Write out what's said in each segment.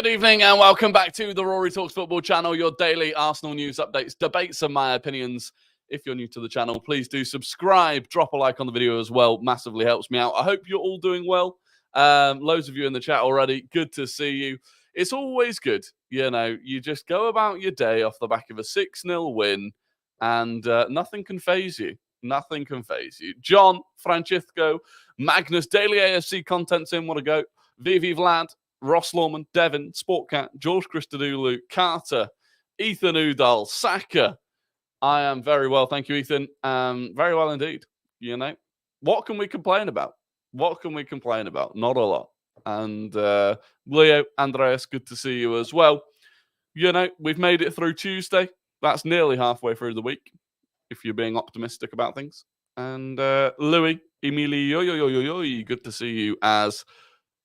Good evening and welcome back to the Rory Talks Football channel, your daily Arsenal news updates, debates and my opinions. If you're new to the channel, please do subscribe, drop a like on the video as well. Massively helps me out. I hope you're all doing well. Loads of you in the chat already. Good to see you. It's always good. You know, you just go about your day off the back of a 6-0 win and nothing can faze you. Nothing can faze you. John, Francisco, Magnus, Daily AFC Content's in. What a go. Vivi Vlad, Ross Lawman, Devon, Sportcat, George Christodoulou, Carter, Ethan Udall, Saka. I am very well, thank you, Ethan. Very well indeed. You know, what can we complain about? What can we complain about? Not a lot. And Leo, Andreas, good to see you as well. You know, we've made it through Tuesday. That's nearly halfway through the week, if you're being optimistic about things. And Louis, Emilio, good to see you as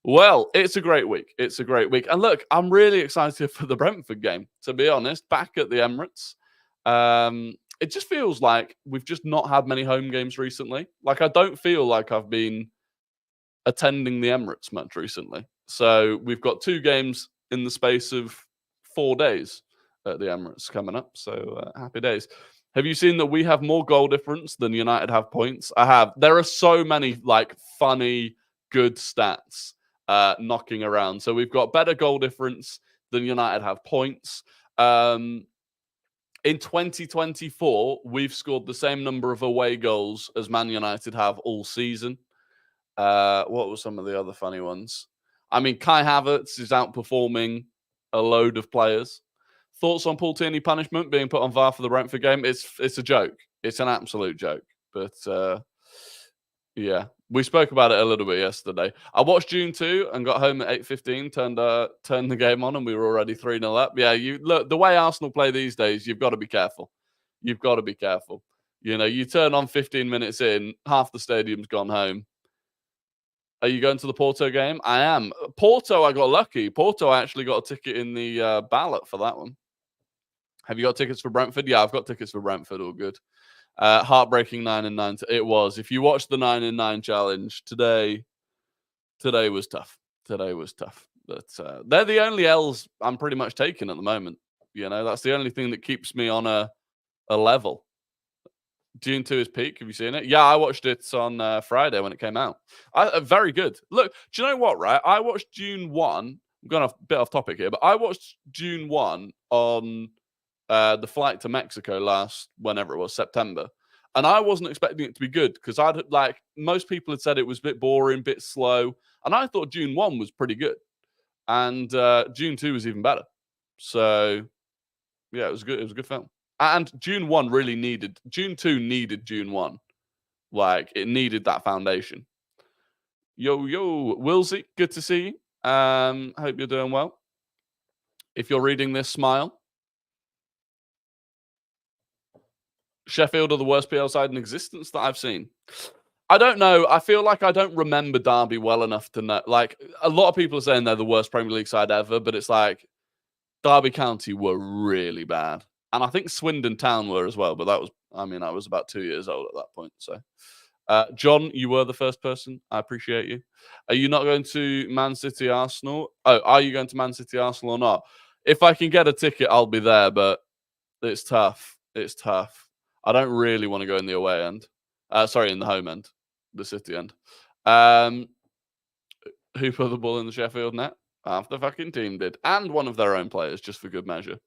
well. It's a great week. It's a great week. And look, I'm really excited for the Brentford game, to be honest, back at the Emirates. It just feels like we've just not had many home games recently. Like, I don't feel like I've been attending the Emirates much recently. So we've got 2 games in the space of 4 days at the Emirates coming up. So happy days. Have you seen that we have more goal difference than United have points? I have. There are so many like funny, good stats knocking around. So we've got better goal difference than United have points. In 2024, we've scored the same number of away goals as Man United have all season. What were some of the other funny ones? I mean, Kai Havertz is outperforming a load of players. Thoughts on Paul Tierney punishment being put on VAR for the Brentford game? It's a joke. It's an absolute joke. But yeah, we spoke about it a little bit yesterday. I watched June 2 and got home at 8:15. Turned the game on and we were already 3-0 up. Yeah, you look, the way Arsenal play these days, you've got to be careful. You've got to be careful. You know, you turn on 15 minutes in, half the stadium's gone home. Are you going to the Porto game? I am. Porto, I got lucky. Porto, I actually got a ticket in the ballot for that one. Have you got tickets for Brentford? Yeah, I've got tickets for Brentford. All good. Heartbreaking 9-9. It was. If you watched the 9-9 challenge today was tough. Today was tough. But they're the only L's I'm pretty much taking at the moment. You know, that's the only thing that keeps me on a level. June 2 is peak. Have you seen it? Yeah, I watched it on Friday when it came out. Very good. Look, do you know what, right? I watched June 1. I'm going a bit off topic here, but I watched June 1 on the flight to Mexico whenever it was, September. And I wasn't expecting it to be good because most people had said it was a bit boring, a bit slow. And I thought June 1 was pretty good. And June 2 was even better. So, yeah, it was good. It was a good film. And June 1 really needed, June 2 needed June 1. Like, it needed that foundation. Yo, Wilsey, good to see you. Hope you're doing well. If you're reading this, smile. Sheffield are the worst PL side in existence that I've seen. I don't know. I feel like I don't remember Derby well enough to know. Like, a lot of people are saying they're the worst Premier League side ever, but it's like Derby County were really bad. And I think Swindon Town were as well, but that was, I mean, I was about 2 years old at that point. So, John, you were the first person. I appreciate you. Are you not going to Man City Arsenal? Oh, are you going to Man City Arsenal or not? If I can get a ticket, I'll be there, but it's tough. It's tough. I don't really want to go in the away end. In the home end, the City end. Who put the ball in the Sheffield net? Half the fucking team did. And one of their own players, just for good measure.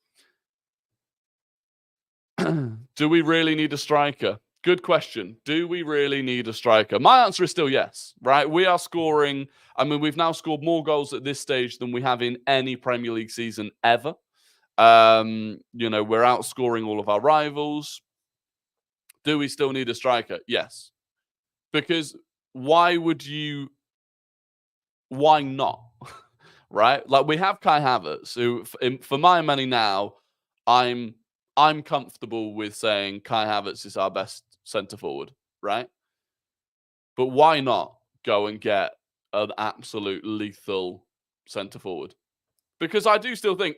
Do we really need a striker? Good question. Do we really need a striker? My answer is still yes, right? We are scoring. I mean, we've now scored more goals at this stage than we have in any Premier League season ever. You know, we're outscoring all of our rivals. Do we still need a striker? Yes. Because why not? Right? Like, we have Kai Havertz, who, for my money now, I'm comfortable with saying Kai Havertz is our best centre forward, right? But why not go and get an absolute lethal centre forward? Because I do still think,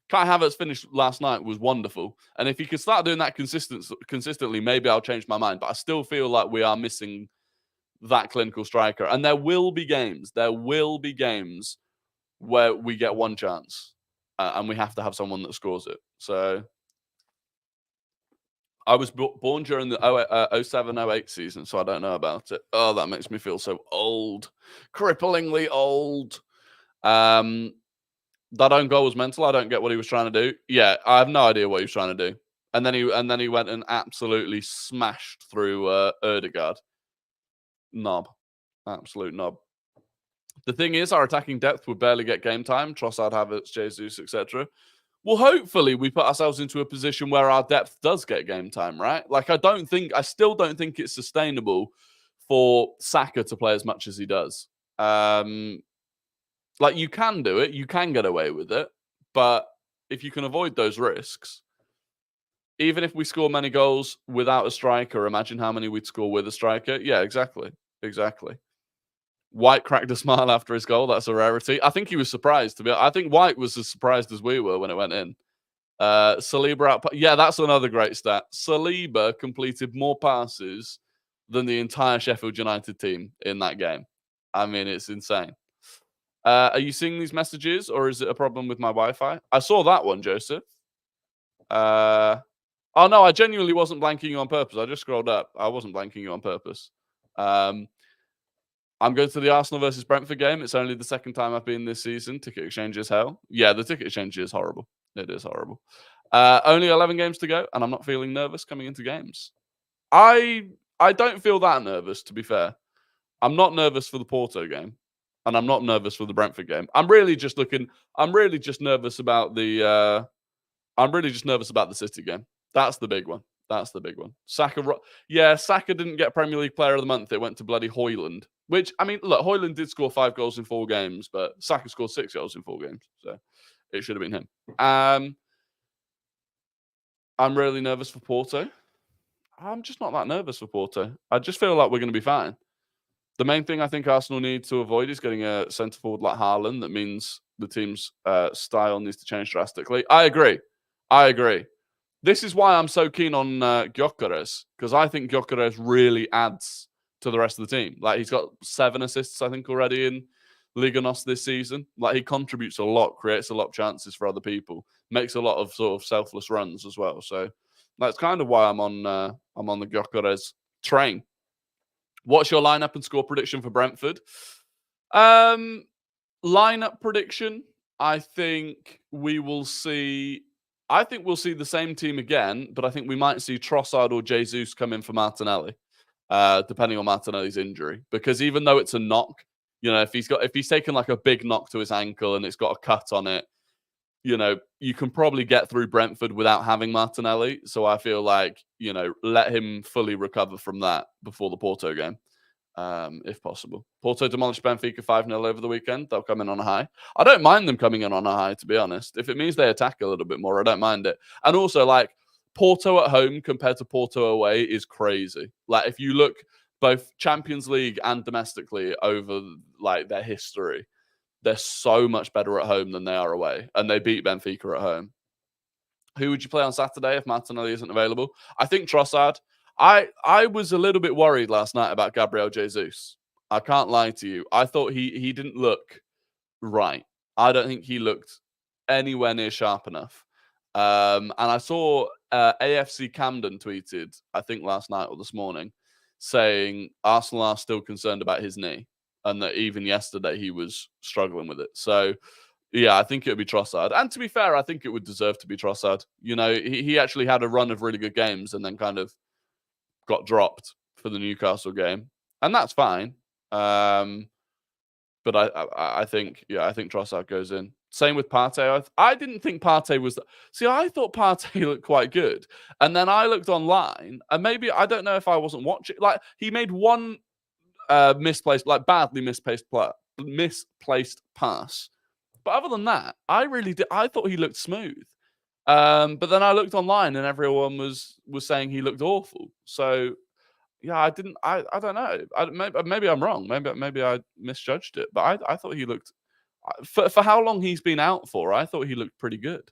Kai Havertz finished last night was wonderful. And if he could start doing that consistently, maybe I'll change my mind. But I still feel like we are missing that clinical striker. And there will be games where we get one chance and we have to have someone that scores it. So I was born during the 07-08 season, so I don't know about it. Oh, that makes me feel so old. Cripplingly old. That own goal was mental. I don't get what he was trying to do. Yeah, I have no idea what he was trying to do. And then he went and absolutely smashed through Erdegaard. Knob. Absolute knob. The thing is, our attacking depth would barely get game time. Trossard, Havertz, Jesus, etc. Well, hopefully we put ourselves into a position where our depth does get game time, right? Like, I still don't think it's sustainable for Saka to play as much as he does. Like, you can do it, you can get away with it, but if you can avoid those risks, even if we score many goals without a striker, imagine how many we'd score with a striker. Yeah, exactly. White cracked a smile after his goal. That's a rarity. I think he was surprised. I think White was as surprised as we were when it went in. Saliba out. Yeah, that's another great stat. Saliba completed more passes than the entire Sheffield United team in that game. I mean, it's insane. Are you seeing these messages, or is it a problem with my Wi-Fi? I saw that one, Joseph. Oh no, I genuinely wasn't blanking you on purpose. I just scrolled up. I wasn't blanking you on purpose. I'm going to the Arsenal versus Brentford game. It's only the second time I've been this season. Ticket exchange is hell. Yeah, the ticket exchange is horrible. It is horrible. Only 11 games to go, and I'm not feeling nervous coming into games. I don't feel that nervous, to be fair. I'm not nervous for the Porto game, and I'm not nervous for the Brentford game. I'm really just nervous about the City game. That's the big one. Saka didn't get Premier League Player of the Month. It went to bloody Højlund. Which, I mean, look, Højlund did score 5 goals in 4 games, but Saka scored 6 goals in 4 games. So it should have been him. I'm really nervous for Porto. I'm just not that nervous for Porto. I just feel like we're going to be fine. The main thing I think Arsenal need to avoid is getting a centre forward like Haaland. That means the team's style needs to change drastically. I agree. This is why I'm so keen on Gyökeres, because I think Gyökeres really adds to the rest of the team. Like, he's got 7 assists, I think, already in Liga NOS this season. Like, he contributes a lot, creates a lot of chances for other people, makes a lot of sort of selfless runs as well. So that's kind of why I'm on the Gyökeres train. What's your lineup and score prediction for Brentford? Lineup prediction, I think we'll see the same team again, but I think we might see Trossard or Jesus come in for Martinelli, depending on Martinelli's injury. Because even though it's a knock, you know, if he's taken like a big knock to his ankle and it's got a cut on it, you know, you can probably get through Brentford without having Martinelli. So I feel like, you know, let him fully recover from that before the Porto game, if possible. Porto demolished Benfica 5-0 over the weekend. They'll come in on a high. I don't mind them coming in on a high, to be honest. If it means they attack a little bit more, I don't mind it. And also, like, Porto at home compared to Porto away is crazy. Like, if you look both Champions League and domestically over, like, their history, they're so much better at home than they are away. And they beat Benfica at home. Who would you play on Saturday if Martinelli isn't available? I think Trossard. I was a little bit worried last night about Gabriel Jesus. I can't lie to you. I thought he didn't look right. I don't think he looked anywhere near sharp enough. And I saw AFC Camden tweeted, I think last night or this morning, saying Arsenal are still concerned about his knee, and that even yesterday he was struggling with it. So, yeah, I think it would be Trossard. And to be fair, I think it would deserve to be Trossard. You know, he actually had a run of really good games and then kind of got dropped for the Newcastle game. And that's fine. But I think Trossard goes in. Same with Partey. I didn't think Partey was... See, I thought Partey looked quite good. And then I looked online, and maybe, I don't know if I wasn't watching. Like, he made one badly misplaced pass. But other than that, I thought he looked smooth. But then I looked online, and everyone was saying he looked awful. So, yeah, I don't know. Maybe I'm wrong. Maybe I misjudged it. But I thought he looked... For how long he's been out for, I thought he looked pretty good.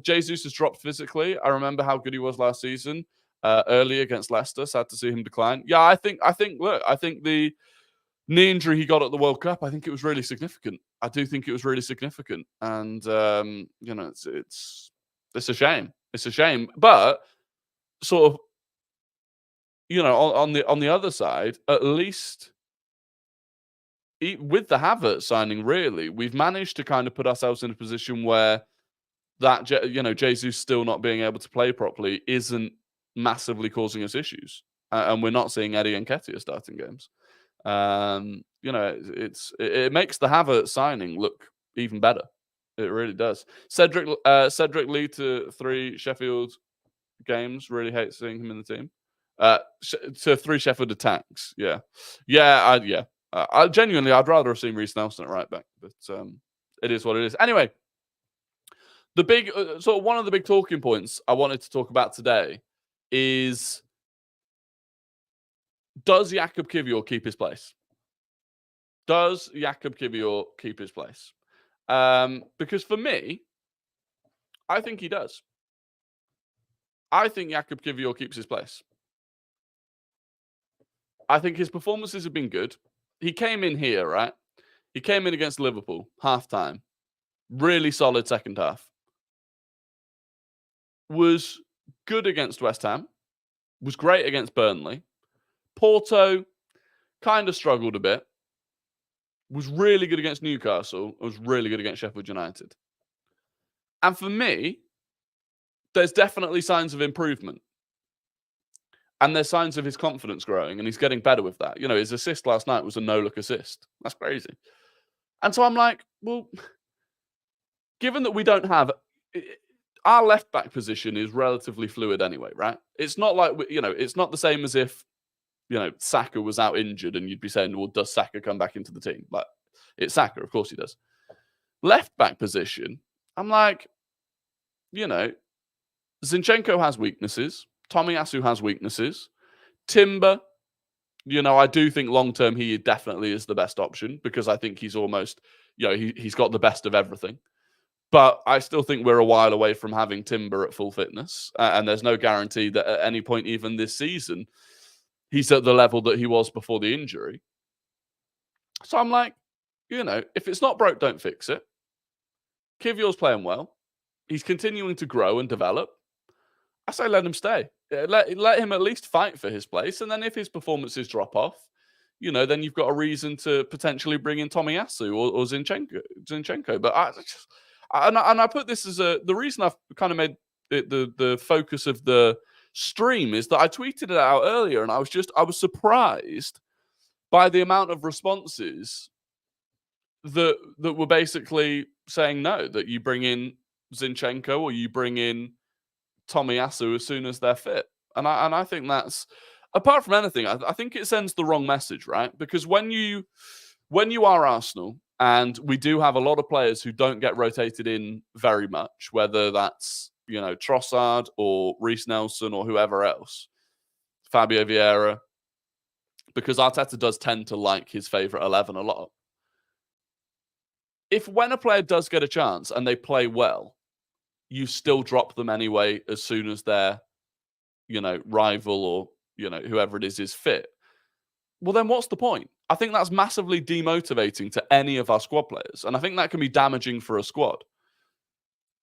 Jesus has dropped physically. I remember how good he was last season, early against Leicester. Sad to see him decline. Yeah, look, I think the knee injury he got at the World Cup, I think it was really significant. I do think it was really significant. And, it's a shame. It's a shame. But sort of, on the other side, at least with the Havertz signing, really, we've managed to kind of put ourselves in a position where that, Jesus still not being able to play properly isn't massively causing us issues. And we're not seeing Eddie Nketiah starting games. It makes the Havertz signing look even better. It really does. Cedric Lee to 3 Sheffield games. Really hate seeing him in the team. To 3 Sheffield attacks. Yeah. I genuinely, I'd rather have seen Reece Nelson at right back, but it is what it is. Anyway, the big one of the big talking points I wanted to talk about today is, does Jakub Kiwior keep his place? Does Jakub Kiwior keep his place? Because for me, I think he does. I think Jakub Kiwior keeps his place. I think his performances have been good. He came in here, right? He came in against Liverpool, half-time. Really solid second half. Was good against West Ham. Was great against Burnley. Porto kind of struggled a bit. Was really good against Newcastle. Was really good against Sheffield United. And for me, there's definitely signs of improvement. And there's signs of his confidence growing, and he's getting better with that. His assist last night was a no-look assist. That's crazy. And so I'm like, well, given that we don't have... Our left-back position is relatively fluid anyway, right? It's not like, it's not the same as if, Saka was out injured and you'd be saying, well, does Saka come back into the team? Like, it's Saka, of course he does. Left-back position, I'm like, Zinchenko has weaknesses. Tomiyasu has weaknesses. Timber, I do think long-term he definitely is the best option, because I think he's almost, he's got the best of everything. But I still think we're a while away from having Timber at full fitness. And there's no guarantee that at any point, even this season, he's at the level that he was before the injury. So I'm like, if it's not broke, don't fix it. Kiwior's playing well. He's continuing to grow and develop. I say let him stay. Let him at least fight for his place. And then if his performances drop off, then you've got a reason to potentially bring in Tomiyasu or Zinchenko. But I put this as the reason I've kind of made it the focus of the stream is that I tweeted it out earlier, and I was surprised by the amount of responses that were basically saying no, that you bring in Zinchenko or you bring in Tomiyasu as soon as they're fit. And I think that's, apart from anything, I think it sends the wrong message, right? Because when you are Arsenal, and we do have a lot of players who don't get rotated in very much, whether that's, Trossard or Reece Nelson or whoever else, Fabio Vieira, because Arteta does tend to like his favourite 11 a lot. If when a player does get a chance and they play well, you still drop them anyway as soon as their, rival or, whoever it is fit, well, then what's the point? I think that's massively demotivating to any of our squad players. And I think that can be damaging for a squad.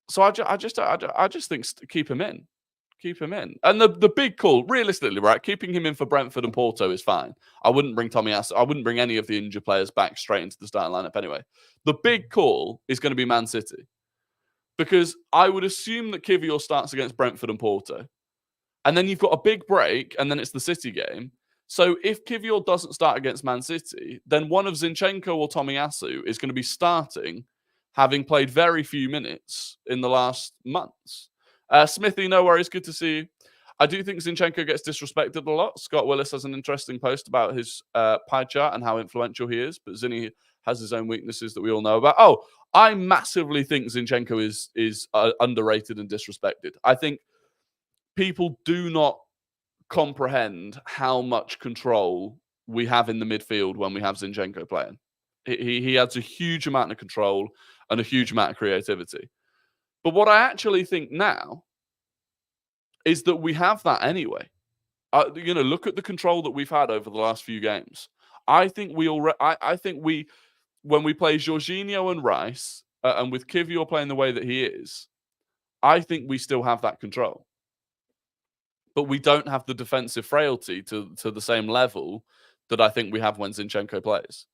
So I just think keep him in. Keep him in. And the big call, realistically, right, keeping him in for Brentford and Porto is fine. I wouldn't bring Tomiyasu. I wouldn't bring any of the injured players back straight into the starting lineup anyway. The big call is going to be Man City. Because I would assume that Kiwior starts against Brentford and Porto. And then you've got a big break, and then it's the City game. So if Kiwior doesn't start against Man City, then one of Zinchenko or Tomiyasu is going to be starting, having played very few minutes in the last months. Smithy, no worries. Good to see you. I do think Zinchenko gets disrespected a lot. Scott Willis has an interesting post about his pie chart and how influential he is. But Zinni has his own weaknesses that we all know about. Oh, I massively think Zinchenko is underrated and disrespected. I think people do not comprehend how much control we have in the midfield when we have Zinchenko playing. He adds a huge amount of control and a huge amount of creativity. But what I actually think now is that we have that anyway. Look at the control that we've had over the last few games. I think we when we play Jorginho and Rice, and with Kiwior playing the way that he is, I think we still have that control. But we don't have the defensive frailty to the same level that I think we have when Zinchenko plays.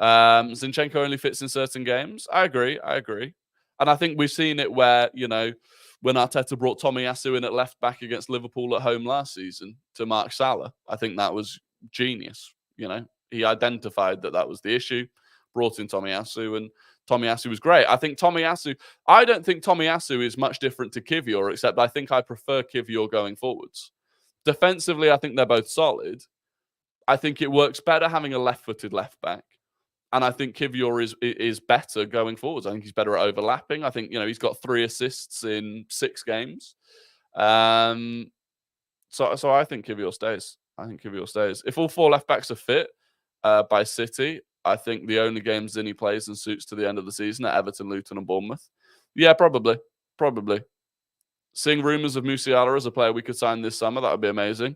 Zinchenko only fits in certain games. I agree. And I think we've seen it where, when Arteta brought Tomiyasu in at left back against Liverpool at home last season to mark Salah, I think that was genius. He identified that was the issue, brought in Tomiyasu, and Tomiyasu was great. I don't think Tomiyasu is much different to Kiwior, except I think I prefer Kiwior going forwards. Defensively, I think they're both solid. I think it works better having a left-footed left back. And I think Kiwior is better going forwards. I think he's better at overlapping. I think, he's got 3 assists in 6 games. So I think Kiwior stays. If all 4 left backs are fit by City, I think the only games Zinny plays and suits to the end of the season are Everton, Luton, and Bournemouth. Yeah, probably. Seeing rumours of Musiala as a player we could sign this summer, that would be amazing.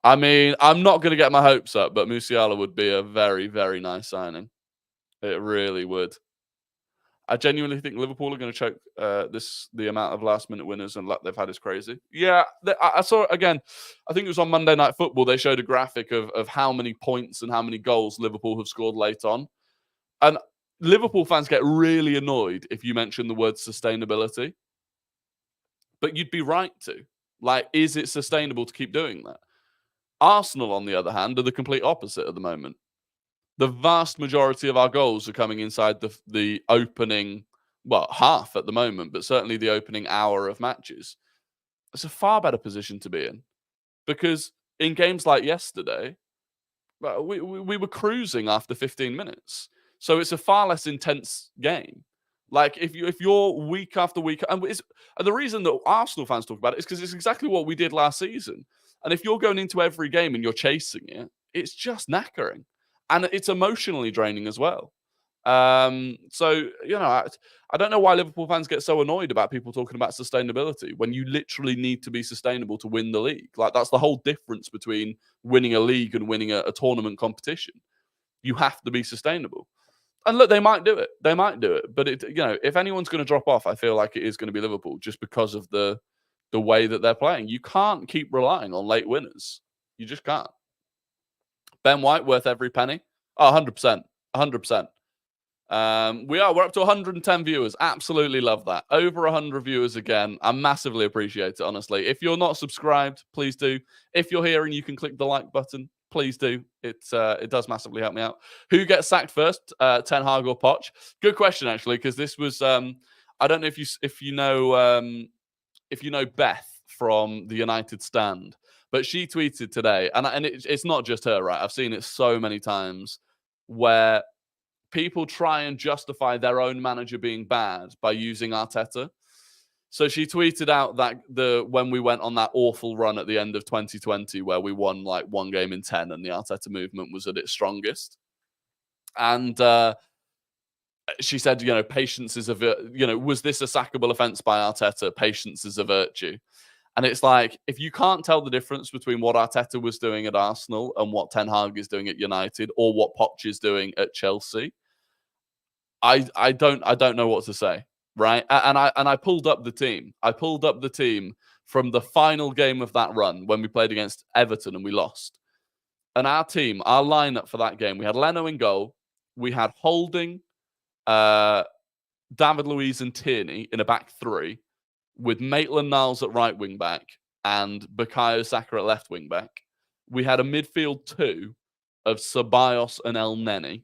I mean, I'm not going to get my hopes up, but Musiala would be a very, very nice signing. It really would. I genuinely think Liverpool are going to choke the amount of last-minute winners and luck they've had is crazy. Yeah, I saw it again. I think it was on Monday Night Football. They showed a graphic of how many points and how many goals Liverpool have scored late on. And Liverpool fans get really annoyed if you mention the word sustainability. But you'd be right to. Is it sustainable to keep doing that? Arsenal, on the other hand, are the complete opposite at the moment. The vast majority of our goals are coming inside the opening, half at the moment, but certainly the opening hour of matches. It's a far better position to be in, because in games like yesterday, we were cruising after 15 minutes. So it's a far less intense game. If you're week after week, and the reason that Arsenal fans talk about it is because it's exactly what we did last season. And if you're going into every game and you're chasing it, it's just knackering. And it's emotionally draining as well. So, I don't know why Liverpool fans get so annoyed about people talking about sustainability when you literally need to be sustainable to win the league. That's the whole difference between winning a league and winning a tournament competition. You have to be sustainable. And look, they might do it. But if anyone's going to drop off, I feel like it is going to be Liverpool, just because of the way that they're playing. You can't keep relying on late winners. You just can't. Ben White worth every penny. 100%. 100%. We're up to 110 viewers. Absolutely love that. Over 100 viewers again. I massively appreciate it, honestly. If you're not subscribed, please do. If you're here and you can click the like button, please do. It does massively help me out. Who gets sacked first, Ten Hag or Poch? Good question, actually, because this was I don't know if you know Beth from the United Stand. But she tweeted today, and it's not just her, right? I've seen it so many times where people try and justify their own manager being bad by using Arteta. So she tweeted out that when we went on that awful run at the end of 2020, where we won 1 game in 10 and the Arteta movement was at its strongest. And she said, patience is was this a sackable offence by Arteta? Patience is a virtue. And it's if you can't tell the difference between what Arteta was doing at Arsenal and what Ten Hag is doing at United, or what Poch is doing at Chelsea, I don't know what to say, right? And I pulled up the team. I pulled up the team from the final game of that run when we played against Everton and we lost. And our lineup for that game, we had Leno in goal, we had Holding, David Luiz and Tierney in a back 3, with Maitland-Niles at right wing back and Bukayo Saka at left wing back. We had a midfield 2 of Ceballos and El Neni,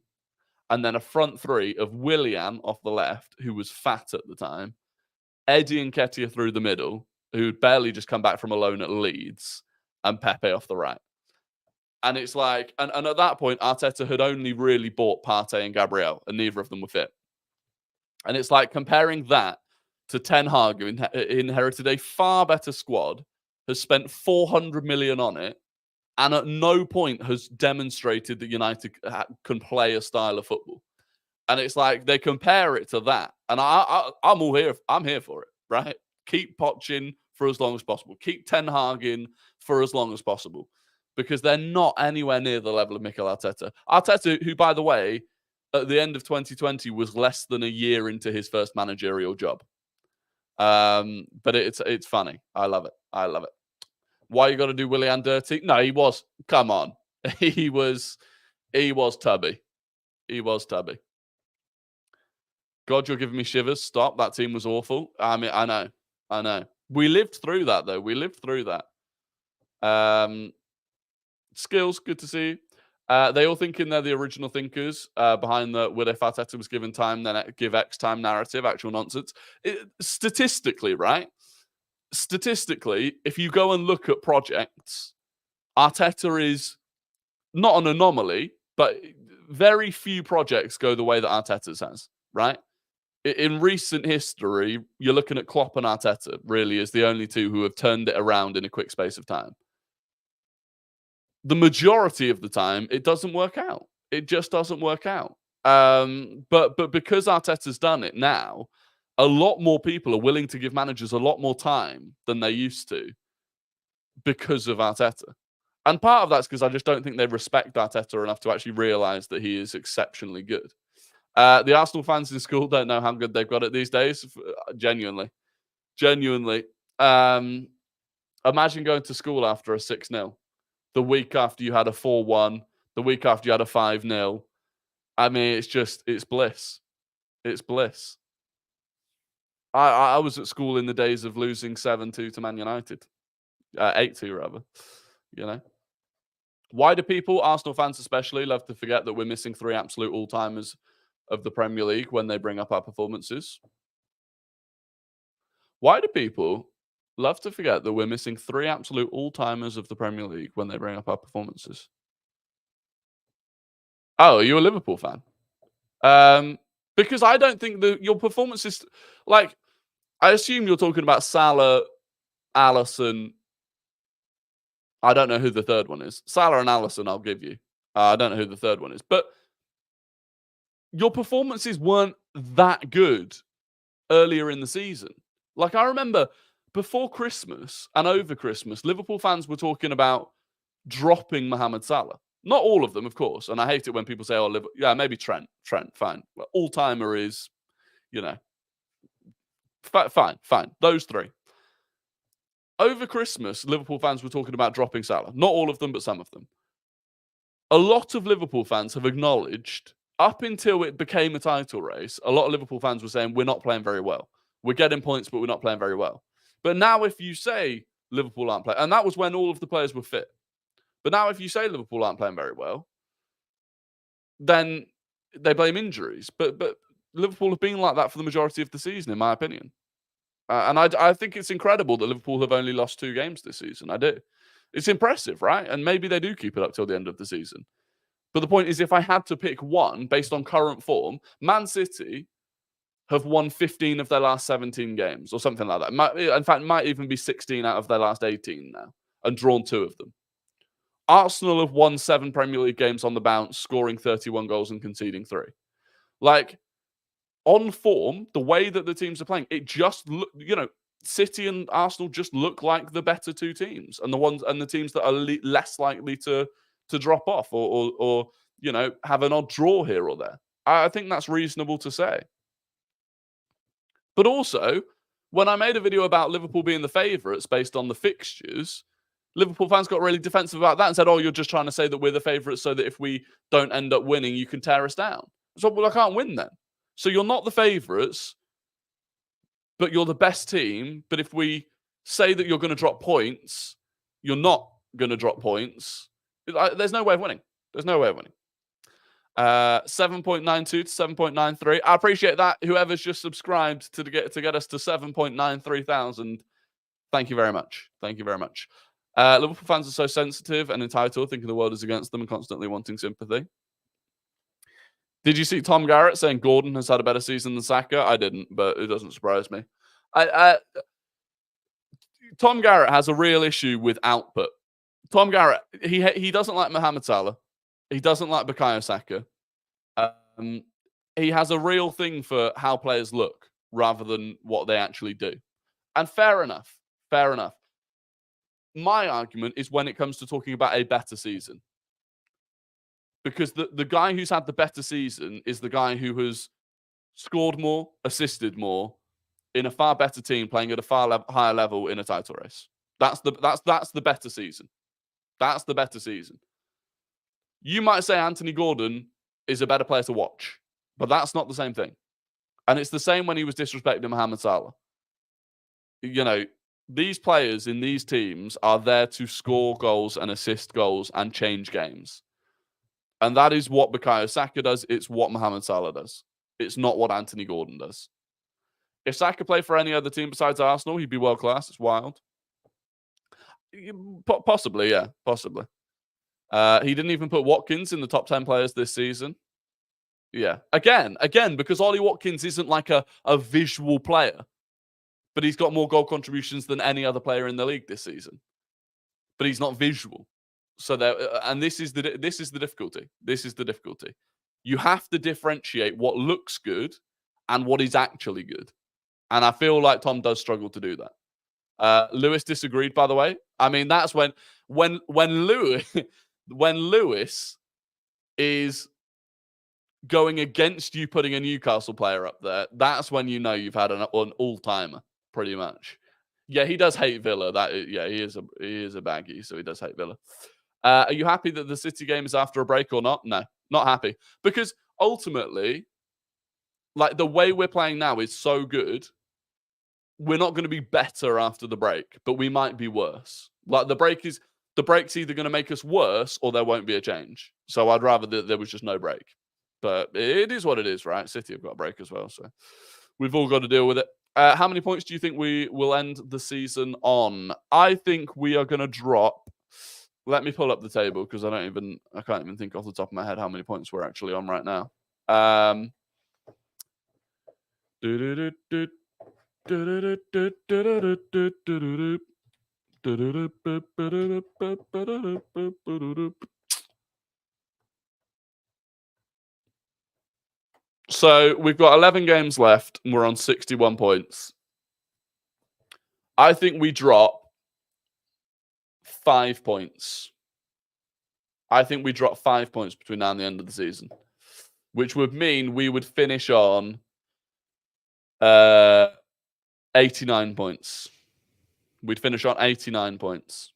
and then a front 3 of Willian off the left, who was fat at the time, Eddie Nketiah through the middle, who'd barely just come back from a loan at Leeds, and Pepe off the right. And it's and at that point, Arteta had only really bought Partey and Gabriel, and neither of them were fit. And it's comparing that to Ten Hag, who inherited a far better squad, has spent 400 million on it, and at no point has demonstrated that United can play a style of football. And it's they compare it to that. And I'm all here. I'm here for it, right? Keep Poch in for as long as possible. Keep Ten Hag in for as long as possible. Because they're not anywhere near the level of Mikel Arteta. Arteta, who, by the way, at the end of 2020 was less than a year into his first managerial job. But it's funny. I love it. I love it. Why you got to do Willian dirty? No, he was. Come on, he was tubby. He was tubby. God, you're giving me shivers. Stop. That team was awful. I mean, I know. We lived through that though. We lived through that. Skills, good to see. They all thinking they're the original thinkers behind the "Will if Arteta was given time, then give X time" narrative. Actual nonsense. Statistically, right? Statistically, if you go and look at projects, Arteta is not an anomaly, but very few projects go the way that Arteta's has, right? In recent history, you're looking at Klopp and Arteta, really, as the only two who have turned it around in a quick space of time. The majority of the time, it doesn't work out. It just doesn't work out. But because Arteta's done it now, a lot more people are willing to give managers a lot more time than they used to because of Arteta. And part of that's because I just don't think they respect Arteta enough to actually realise that he is exceptionally good. The Arsenal fans in school don't know how good they've got it these days. Genuinely. Imagine going to school after a 6-0. The week after you had a 4-1. The week after you had a 5-0. I mean, it's bliss. It's bliss. I was at school in the days of losing 7-2 to Man United. 8-2 rather. You know? Why do people, Arsenal fans especially, love to forget that we're missing 3 absolute all-timers of the Premier League when they bring up our performances? Why do people love to forget that we're missing 3 absolute all-timers of the Premier League when they bring up our performances? Oh, are you a Liverpool fan? Because I don't think that your performances, like, I assume you're talking about Salah, Alisson. I don't know who the third one is. Salah and Alisson, I'll give you. I don't know who the third one is. But your performances weren't that good earlier in the season. Like, I remember before Christmas and over Christmas, Liverpool fans were talking about dropping Mohamed Salah. Not all of them, of course. And I hate it when people say, oh, yeah, maybe Trent, fine. Well, all-timer is, you know, fine. Those 3. Over Christmas, Liverpool fans were talking about dropping Salah. Not all of them, but some of them. A lot of Liverpool fans have acknowledged, up until it became a title race, a lot of Liverpool fans were saying, we're not playing very well. We're getting points, but we're not playing very well. But now if you say Liverpool aren't playing, and that was when all of the players were fit. But now if you say Liverpool aren't playing very well, then they blame injuries. But Liverpool have been like that for the majority of the season, in my opinion. And I think it's incredible that Liverpool have only lost 2 games this season. I do. It's impressive, right? And maybe they do keep it up till the end of the season. But the point is, if I had to pick one based on current form, Man City have won 15 of their last 17 games or something like that. In fact, might even be 16 out of their last 18 now and drawn 2 of them. Arsenal have won 7 Premier League games on the bounce, scoring 31 goals and conceding 3. Like, on form, the way that the teams are playing, it just look, City and Arsenal just look like the better 2 teams, and the teams that are less likely to drop off or have an odd draw here or there. I think that's reasonable to say. But also, when I made a video about Liverpool being the favourites based on the fixtures, Liverpool fans got really defensive about that and said, oh, you're just trying to say that we're the favourites so that if we don't end up winning, you can tear us down. So, well, I can't win then. So you're not the favourites, but you're the best team. But if we say that you're going to drop points, you're not going to drop points. There's no way of winning. 7.92 to 7.93. I appreciate that. Whoever's just subscribed to get us to 7.93 thousand. Thank you very much. Liverpool fans are so sensitive and entitled, thinking the world is against them and constantly wanting sympathy. Did you see Tom Garrett saying Gordon has had a better season than Saka? I didn't, but it doesn't surprise me. Tom Garrett has a real issue with output. Tom Garrett, he doesn't like Mohamed Salah. He doesn't like Bukayo Saka. He has a real thing for how players look rather than what they actually do. And fair enough. My argument is when it comes to talking about a better season. Because the guy who's had the better season is the guy who has scored more, assisted more, in a far better team, playing at a far higher level in a title race. That's the better season. That's the better season. You might say Anthony Gordon is a better player to watch, but that's not the same thing. And it's the same when he was disrespecting Mohamed Salah. You know, these players in these teams are there to score goals and assist goals and change games. And that is what Bukayo Saka does. It's what Mohamed Salah does. It's not what Anthony Gordon does. If Saka played for any other team besides Arsenal, he'd be world class. It's wild. Possibly, yeah. Possibly. He didn't even put Watkins in the top 10 players this season. Yeah. Again, because Ollie Watkins isn't like a visual player, but he's got more goal contributions than any other player in the league this season. But he's not visual. So and this is the difficulty. This is the difficulty. You have to differentiate what looks good and what is actually good. And I feel like Tom does struggle to do that. Lewis disagreed, by the way. I mean, that's when Lewis when Lewis is going against you putting a Newcastle player up there, that's when you know you've had an all-timer, pretty much. Yeah, he does hate Villa. He is a baggy, so he does hate Villa. Are you happy that the City game is after a break or not? No, not happy. Because ultimately, like, the way we're playing now is so good, we're not going to be better after the break, but we might be worse. Like, the break's either going to make us worse or there won't be a change. So I'd rather that there was just no break. But it is what it is, right? City have got a break as well, so we've all got to deal with it. How many points do you think we will end the season on? I think we are going to drop. Let me pull up the table because I can't even think off the top of my head how many points we're actually on right now. So we've got 11 games left and we're on 61 points. I think we drop 5 points. I think we drop 5 points between now and the end of the season, which would mean we would finish on 89 points. We'd finish on 89 points.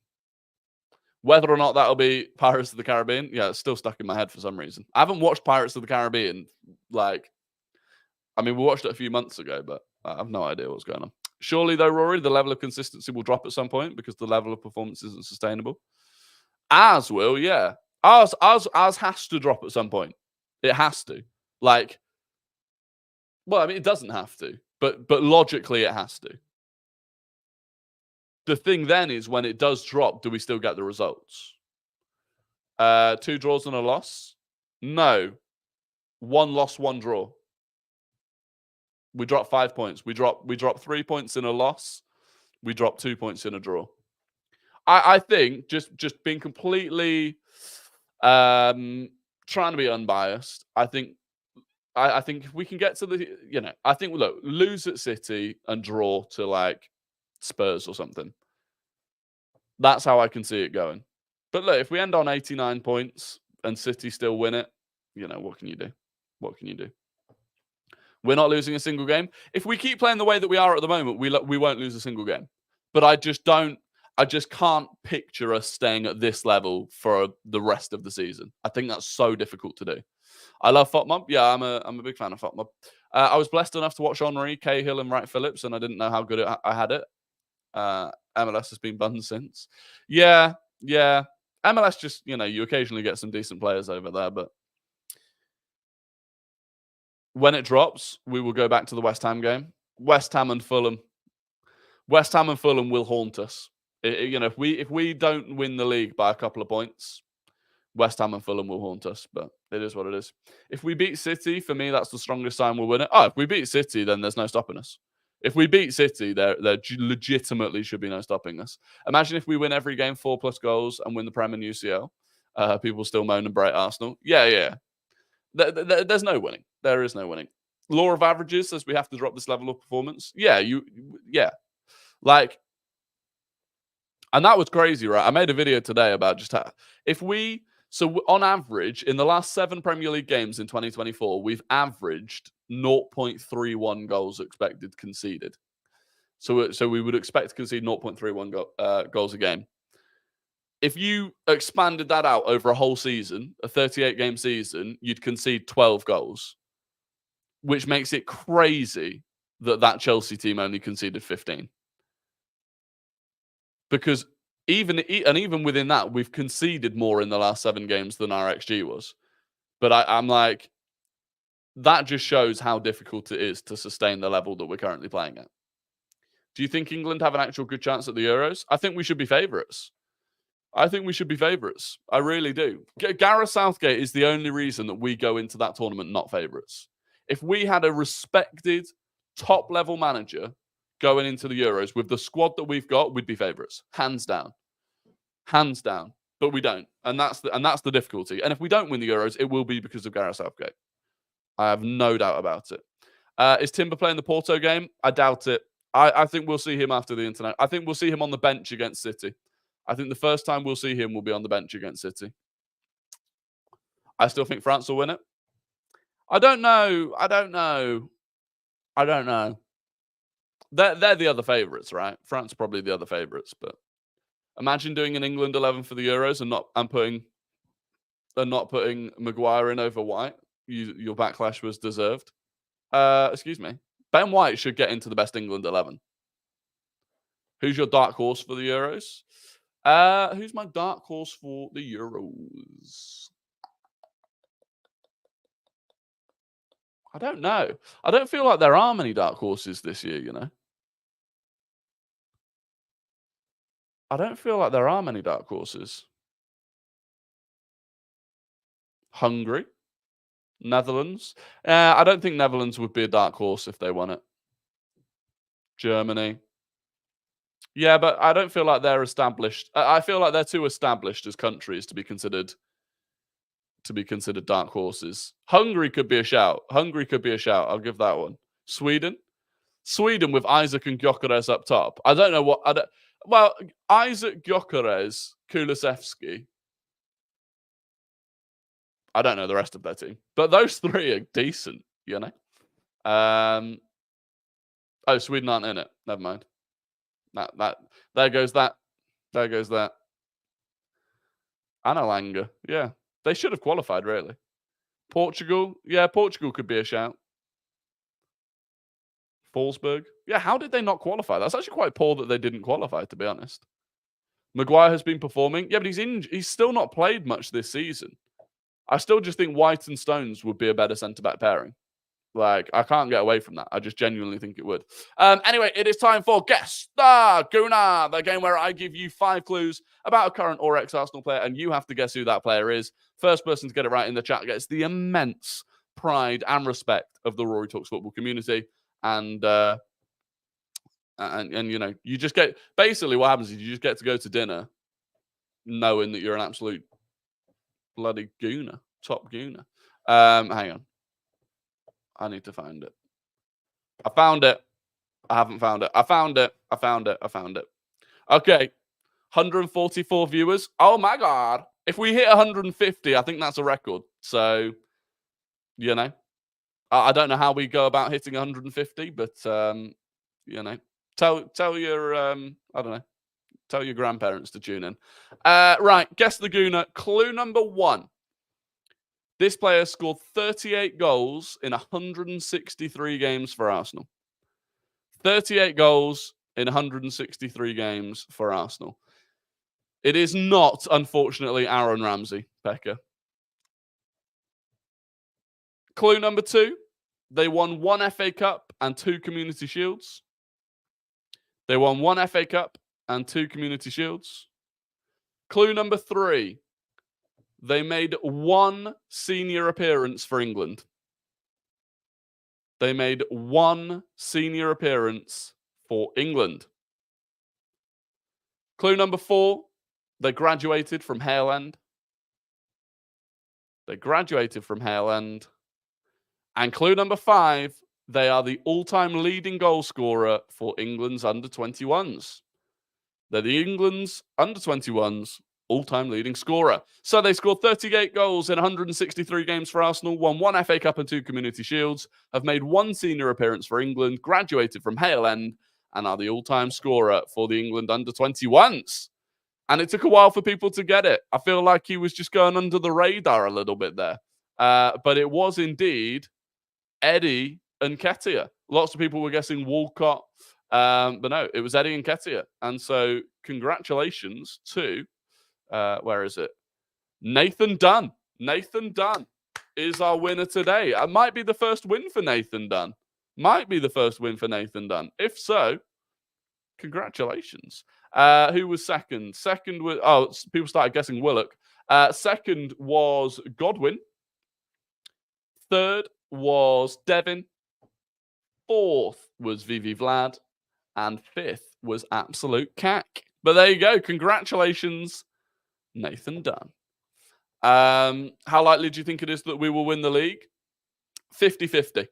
Whether or not that'll be Pirates of the Caribbean, yeah, it's still stuck in my head for some reason. I haven't watched Pirates of the Caribbean, we watched it a few months ago, but I have no idea what's going on. Surely, though, Rory, the level of consistency will drop at some point because the level of performance isn't sustainable. Ours will, yeah. Ours has to drop at some point. It has to. It doesn't have to, but logically it has to. The thing then is when it does drop, do we still get the results? 2 draws and a loss? No. 1 loss, 1 draw. We drop 5 points. We drop 3 points in a loss. We drop 2 points in a draw. I think just being completely trying to be unbiased. I think if we can get to the I think lose at City and draw to Spurs or something. That's how I can see it going. But look, if we end on 89 points and City still win it, what can you do? What can you do? We're not losing a single game. If we keep playing the way that we are at the moment, we won't lose a single game. But I just can't picture us staying at this level for the rest of the season. I think that's so difficult to do. I love FOTMob. Yeah, I'm a big fan of FOTMob. I was blessed enough to watch Henry, Cahill, and Wright Phillips, and I didn't know how good I had it. MLS has been banned since. Yeah. MLS just, you occasionally get some decent players over there, but when it drops, we will go back to the West Ham game. West Ham and Fulham will haunt us. If we don't win the league by a couple of points, West Ham and Fulham will haunt us, but it is what it is. If we beat City, for me, that's the strongest sign we'll win it. If we beat City, then there's no stopping us. If we beat City, there legitimately should be no stopping us. Imagine if we win every game 4+ goals and win the Prem and UCL. People still moan and berate Arsenal. Yeah. There's no winning. There is no winning. Law of averages says we have to drop this level of performance. Yeah. And that was crazy, right? I made a video today about just how, if we So on average, in the last 7 Premier League games in 2024, we've averaged 0.31 goals expected conceded. So we would expect to concede 0.31 goals a game. If you expanded that out over a whole season, a 38-game season, you'd concede 12 goals, which makes it crazy that Chelsea team only conceded 15. Because even within that, we've conceded more in the last 7 games than our XG was. But I'm like, that just shows how difficult it is to sustain the level that we're currently playing at. Do you think England have an actual good chance at the Euros? I think we should be favourites. I really do. Gareth Southgate is the only reason that we go into that tournament not favourites. If we had a respected top-level manager going into the Euros with the squad that we've got, we'd be favourites. Hands down. But we don't. And that's the difficulty. And if we don't win the Euros, it will be because of Gareth Southgate. I have no doubt about it. Is Timber playing the Porto game? I doubt it. I think we'll see him after the internet. I think we'll see him on the bench against City. I think the first time we'll see him will be on the bench against City. I still think France will win it. I don't know. They're the other favourites, right? France are probably the other favourites, but imagine doing an England 11 for the Euros and not putting Maguire in over White. Your backlash was deserved. Excuse me. Ben White should get into the best England 11. Who's your dark horse for the Euros? Who's my dark horse for the Euros? I don't know. I don't feel like there are many dark horses this year, you know? I don't feel like there are many dark horses. Hungary. Netherlands. I don't think Netherlands would be a dark horse if they won it. Germany. Yeah, but I don't feel like they're established. I feel like they're too established as countries to be considered dark horses. Hungary could be a shout. I'll give that one. Sweden with Isaac and Gyökeres up top. I don't know what. Well, Isaac, Gyökeres, Kulusevski. I don't know the rest of their team, but those 3 are decent, you know. Oh, Sweden aren't in it. Never mind. There goes that. Analanga. Yeah. They should have qualified, really. Portugal. Yeah, Portugal could be a shout. Forsberg. Yeah, how did they not qualify? That's actually quite poor that they didn't qualify, to be honest. Maguire has been performing. Yeah, but he's still not played much this season. I still just think White and Stones would be a better centre-back pairing. Like, I can't get away from that. I just genuinely think it would. Anyway, it is time for Guess the Gooner, the game where I give you 5 clues about a current or ex-Arsenal player, and you have to guess who that player is. First person to get it right in the chat gets the immense pride and respect of the Rory Talks Football community. And you know, you just get... Basically, what happens is you just get to go to dinner knowing that you're an absolute bloody gooner. Top gooner. Hang on. I need to find it. I found it. I haven't found it. I found it. Okay. 144 viewers. Oh my God. If we hit 150, I think that's a record. So, you know, I don't know how we go about hitting 150, but, you know, tell your, I don't know, tell your grandparents to tune in. Right. Guess the Gooner. Clue number 1. This player scored 38 goals in 163 games for Arsenal. 38 goals in 163 games for Arsenal. It is not, unfortunately, Aaron Ramsey, Pekka. Clue number 2. They won 1 FA Cup and 2 Community Shields. They won 1 FA Cup and 2 Community Shields. Clue number 3. They made 1 senior appearance for England. They made 1 senior appearance for England. Clue number 4. They graduated from Hale End. And clue number 5. They are the all-time leading goal scorer for England's under-21s. They're the England's under-21s all-time leading scorer. So they scored 38 goals in 163 games for Arsenal, won 1 FA Cup and 2 Community Shields, have made 1 senior appearance for England, graduated from Hale End, and are the all-time scorer for the England under-21s. And it took a while for people to get it. I feel like he was just going under the radar a little bit there. But it was indeed Eddie Nketiah. Lots of people were guessing Walcott. But no, it was Eddie Nketiah. And so congratulations to, where is it? Nathan Dunn. Nathan Dunn is our winner today. It might be the first win for Nathan Dunn. Might be the first win for Nathan Dunn. If so, congratulations. Who was second? Second was, people started guessing Willock. Second was Godwin. Third was Devin. Fourth was Vivi Vlad. And fifth was Absolute Cack. But there you go. Congratulations, Nathan Dunn. How likely do you think it is that we will win the league? 50-50.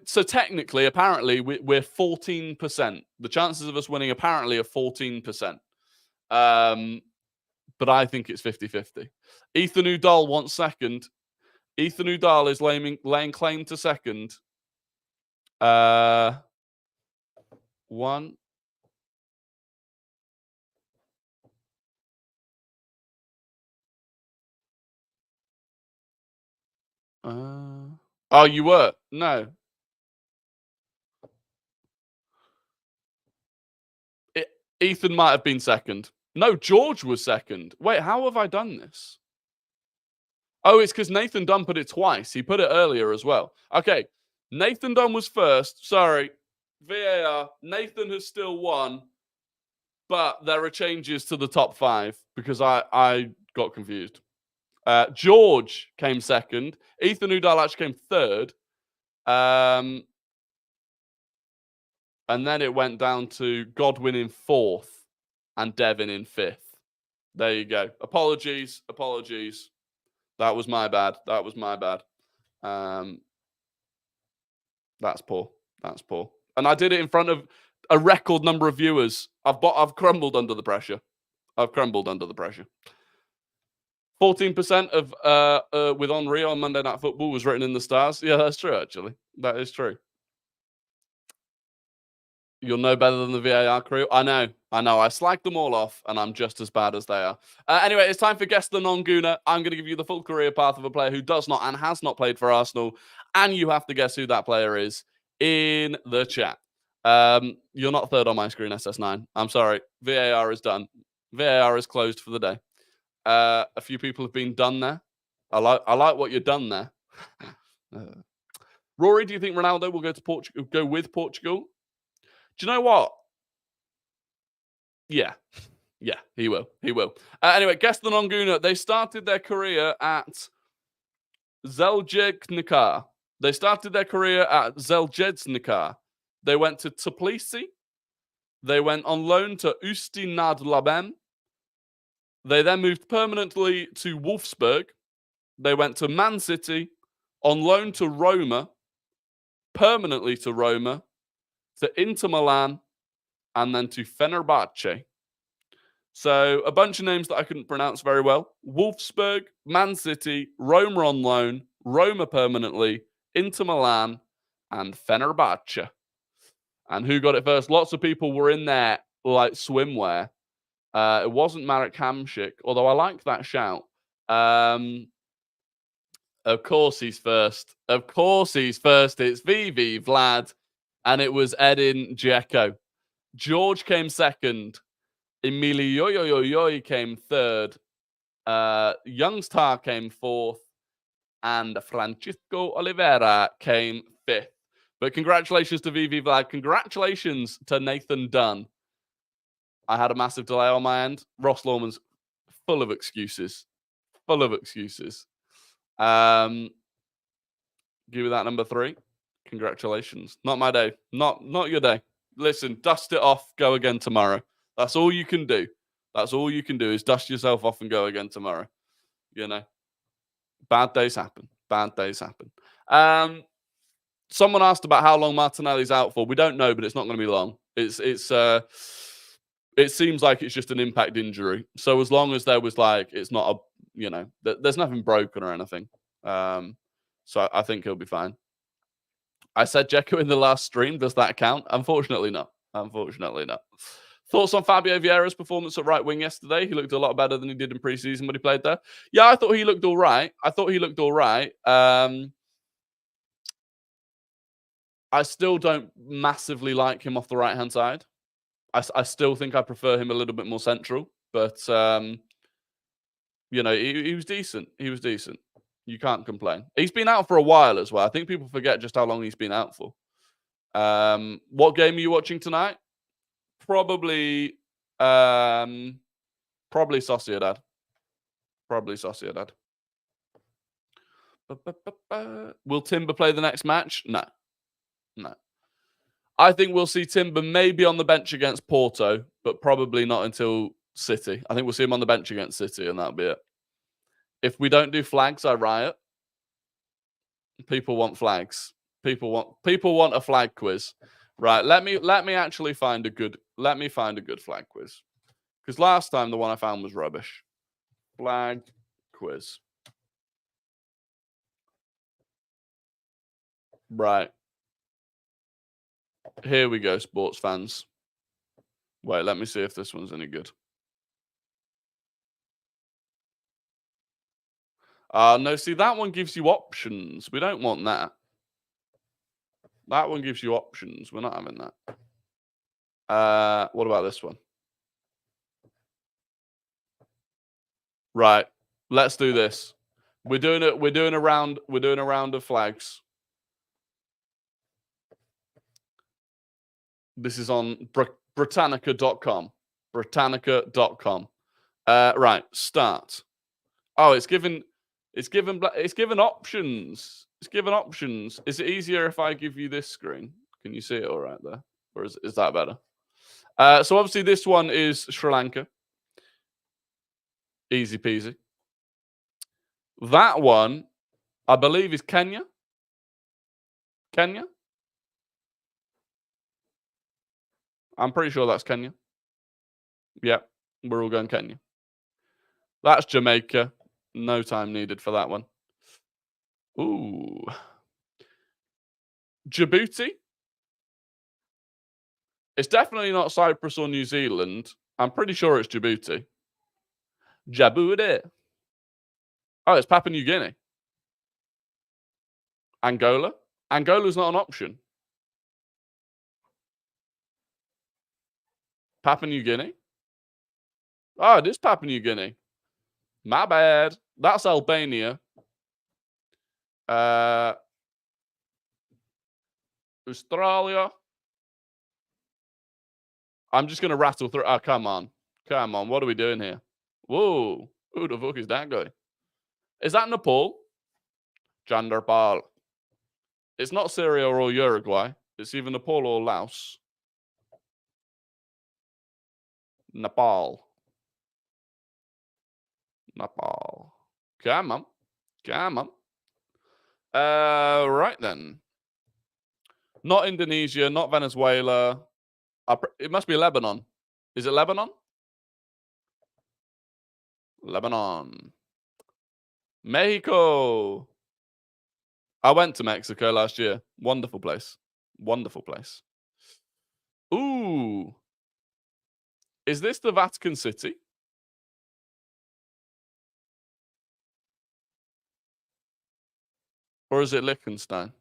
So technically, apparently, we're 14%. The chances of us winning apparently are 14%. But I think it's 50-50. Ethan Udall wants second. Ethan Udall is laying claim to second. One. Oh, you were? No. Ethan might have been second. No, George was second. Wait, how have I done this? Oh, it's because Nathan Dunn put it twice. He put it earlier as well. Okay, Nathan Dunn was first. Sorry. VAR. Nathan has still won. But there are changes to the top 5 because I got confused. George came second. Ethan Udall actually came third. And then it went down to Godwin in 4th and Devin in 5th. There you go. Apologies. That was my bad. That's poor. And I did it in front of a record number of viewers. I've crumbled under the pressure. 14% of with Henri on Monday Night Football was written in the stars. Yeah, that's true, actually. That is true. You'll know better than the VAR crew. I know. I slagged them all off, and I'm just as bad as they are. Anyway, it's time for Guess the Non-Gooner. I'm going to give you the full career path of a player who does not and has not played for Arsenal, and you have to guess who that player is in the chat. You're not third on my screen, SS9. I'm sorry. VAR is done. VAR is closed for the day. A few people have been done there. I like what you've done there. Rory, do you think Ronaldo will go with Portugal? Do you know what? Yeah, he will. Anyway, guess the Non-Gooner. They started their career at Zelzhegnica. They went to Tbilisi. They went on loan to Usti nad Labem. They then moved permanently to Wolfsburg. They went to Man City, on loan to Roma, permanently to Roma, to Inter Milan, and then to Fenerbahce. So a bunch of names that I couldn't pronounce very well. Wolfsburg, Man City, Roma on loan, Roma permanently, Inter Milan, and Fenerbahce. And who got it first? Lots of people were in there like swimwear. It wasn't Marek Hamšík, although I like that shout. Of course he's first. It's VV Vlad, and it was Edin Dzeko. George came second. Emilio came third. Youngstar came fourth. And Francisco Oliveira came fifth. But congratulations to VV Vlad. Congratulations to Nathan Dunn. I had a massive delay on my end. Ross Lawman's full of excuses. Give me that number 3. Congratulations. Not my day. Not your day. Listen, dust it off. Go again tomorrow. That's all you can do. Is dust yourself off and go again tomorrow. You know, bad days happen. Someone asked about how long Martinelli's out for. We don't know, but it's not going to be long. It's it seems like it's just an impact injury. So as long as there was like, it's not a, there's nothing broken or anything. So I think he'll be fine. I said Dzeko in the last stream. Does that count? Unfortunately not. Unfortunately not. Thoughts on Fabio Vieira's performance at right wing yesterday? He looked a lot better than he did in preseason when he played there. Yeah, I thought he looked all right. I still don't massively like him off the right-hand side. I still think I prefer him a little bit more central. But, he was decent. He was decent. You can't complain. He's been out for a while as well. I think people forget just how long he's been out for. What game are you watching tonight? Probably Sociedad. Probably Sociedad. Will Timber play the next match? No. I think we'll see Timber maybe on the bench against Porto, but probably not until City. I think we'll see him on the bench against City, and that'll be it. If we don't do flags, I riot. People want flags. People want a flag quiz. Right, let me actually find a good flag quiz. Because last time the one I found was rubbish. Flag quiz. Right. Here we go, sports fans. Wait, let me see if this one's any good. No, see, that one gives you options. We don't want that. That one gives you options. We're not having that. What about this one? Right. Let's do this. We're doing a round of flags. This is on Britannica.com. Britannica.com. Right, start. Oh, it's given options. It's given options. Is it easier if I give you this screen? Can you see it all right there? Or is that better? So obviously this one is Sri Lanka. Easy peasy. That one, I believe, is Kenya. Kenya? I'm pretty sure that's Kenya. Yep, we're all going Kenya. That's Jamaica. No time needed for that one. Ooh. Djibouti? It's definitely not Cyprus or New Zealand. I'm pretty sure it's Djibouti. Djibouti. Oh, it's Papua New Guinea. Angola? Angola's not an option. Papua New Guinea? Oh, it is Papua New Guinea. My bad. That's Albania. Australia. I'm just going to rattle through. Oh, come on. Come on. What are we doing here? Whoa. Who the fuck is that guy? Is that Nepal? Chandrapal. It's not Syria or Uruguay. It's either Nepal or Laos. Nepal. Come on. Right then. Not Indonesia, not Venezuela. It must be Lebanon. Is it Lebanon? Lebanon. Mexico. I went to Mexico last year. Wonderful place. Wonderful place. Ooh. Is this the Vatican City? Or is it Liechtenstein?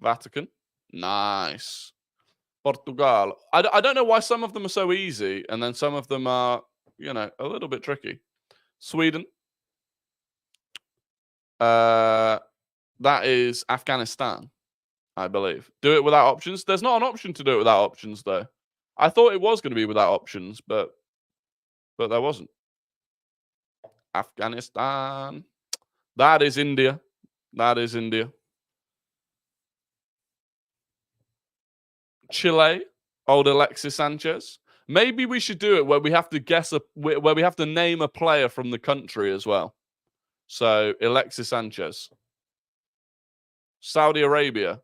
Vatican. Nice. Portugal. I don't know why some of them are so easy and then some of them are, a little bit tricky. Sweden. That is Afghanistan, I believe. Do it without options. There's not an option to do it without options, though. I thought it was going to be without options, but there wasn't. Afghanistan. That is India. Chile. Old Alexis Sanchez. Maybe we should do it where we have to where we have to name a player from the country as well. So Alexis Sanchez. Saudi Arabia.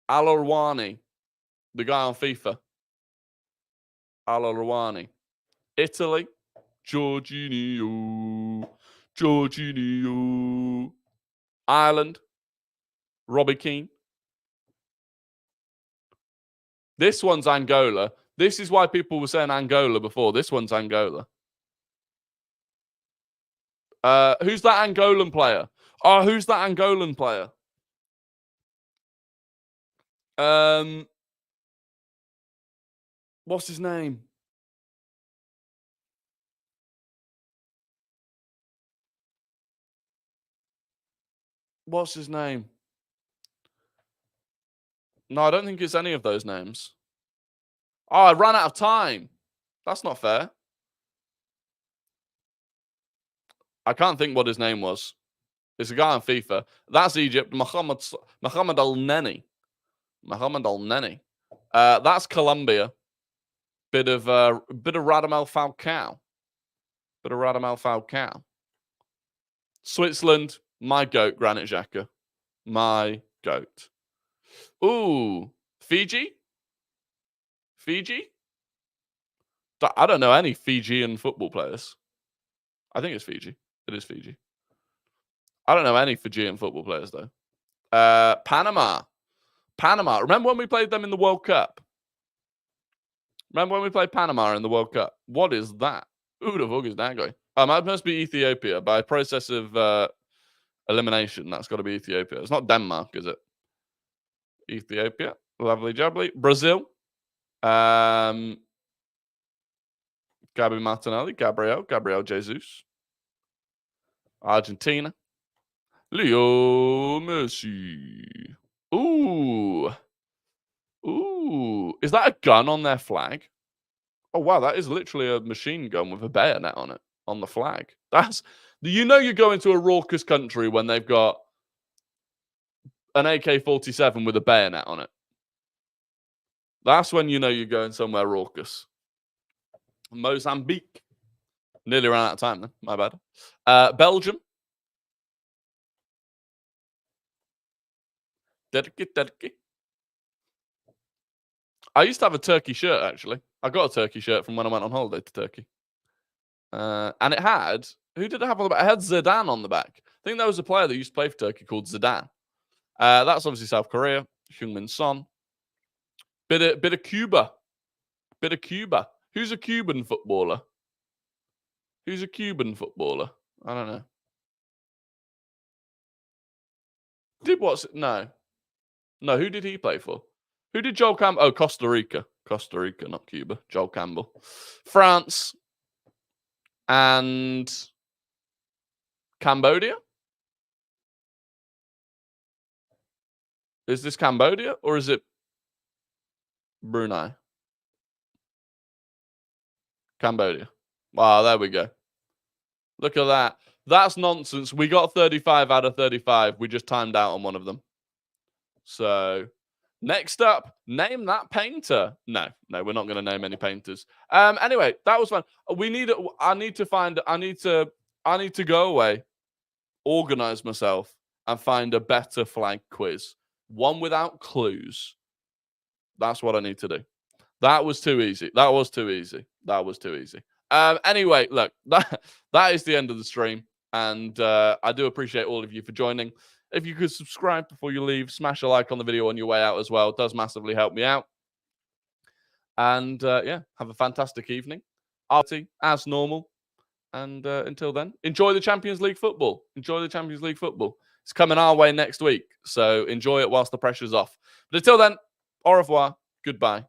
Al-Arwani. The guy on FIFA. Al-Rawani. Italy. Jorginho. Ireland. Robbie Keane. This one's Angola. This is why people were saying Angola before. This one's Angola. Who's that Angolan player? Oh, who's that Angolan player? What's his name? What's his name? No, I don't think it's any of those names. Oh, I ran out of time. That's not fair. I can't think what his name was. It's a guy on FIFA. That's Egypt. Mohamed Al-Neni. Mohamed Al-Neni. That's Colombia. Bit of Radamel Falcao. Switzerland. My goat, Granit Xhaka. My goat. Ooh, Fiji? I don't know any Fijian football players. I think it's Fiji. It is Fiji. I don't know any Fijian football players, though. Panama. Remember when we played them in the World Cup? Remember when we played Panama in the World Cup? What is that? Who the fuck is that guy? That must be Ethiopia. By process of elimination, that's got to be Ethiopia. It's not Denmark, is it? Ethiopia. Lovely jubbly. Brazil. Gabi Martinelli. Gabriel Jesus. Argentina. Leo Messi. Ooh. Is that a gun on their flag? Oh, wow. That is literally a machine gun with a bayonet on it, on the flag. You're going to a raucous country when they've got an AK-47 with a bayonet on it. That's when you know you're going somewhere raucous. Mozambique. Nearly ran out of time then. My bad. Belgium. Dedicate. I used to have a Turkey shirt, actually. I got a Turkey shirt from when I went on holiday to Turkey. And it had... Who did it have on the back? It had Zidane on the back. I think there was a player that used to play for Turkey called Zidane. That's obviously South Korea. Heung-min Son. Bit of Cuba. Who's a Cuban footballer? I don't know. No, who did he play for? Who did Joel Campbell? Oh, Costa Rica, not Cuba. Joel Campbell. France and Cambodia? Is this Cambodia or is it Brunei? Cambodia. Wow, there we go. Look at that. That's nonsense. We got 35 out of 35. We just timed out on one of them. So, next up, name that painter. No, we're not going to name any painters. Anyway, that was fun. I need to go away, organize myself, and find a better flag quiz. One without clues. That's what I need to do. That was too easy. Anyway, look, that is the end of the stream. And I do appreciate all of you for joining. If you could subscribe before you leave, smash a like on the video on your way out as well. It does massively help me out. And yeah, have a fantastic evening. Artie, as normal. And until then, enjoy the Champions League football. It's coming our way next week. So enjoy it whilst the pressure's off. But until then, au revoir. Goodbye.